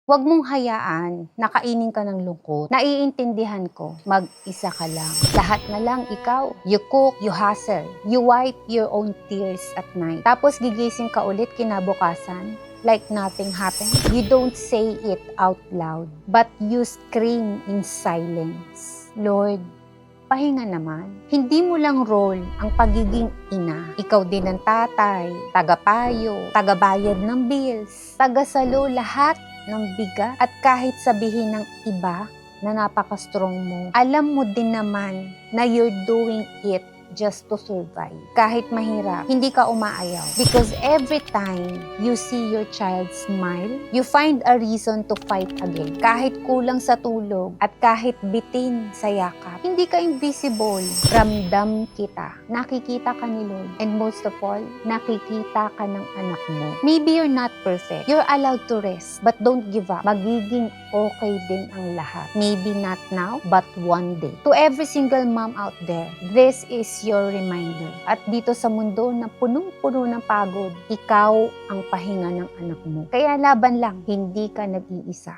Huwag mong hayaan na kainin ka ng lungkot. Naiintindihan ko, mag-isa ka lang. Lahat na lang ikaw. You cook, you hustle, you wipe your own tears at night. Tapos gigising ka ulit kinabukasan, like nothing happened. You don't say it out loud, but you scream in silence. Lord, pahinga naman. Hindi mo lang role ang pagiging ina. Ikaw din ang tatay, tagapayo, tagabayad ng bills, tagasalo lahat ng bigat. At kahit sabihin ng iba na napaka-strong mo, alam mo din naman na you're doing it just to survive. Kahit mahirap, hindi ka umaayaw. Because every time you see your child smile, you find a reason to fight again. Kahit kulang sa tulog at kahit bitin sa yakap, hindi ka invisible. Ramdam kita. Nakikita ka ni Lord. And most of all, nakikita ka ng anak mo. Maybe you're not perfect. You're allowed to rest. But don't give up. Magiging okay din ang lahat. Maybe not now, but one day. To every single mom out there, this is your reminder. At dito sa mundo na punong-puno ng pagod, ikaw ang pahinga ng anak mo. Kaya laban lang, hindi ka nag-iisa.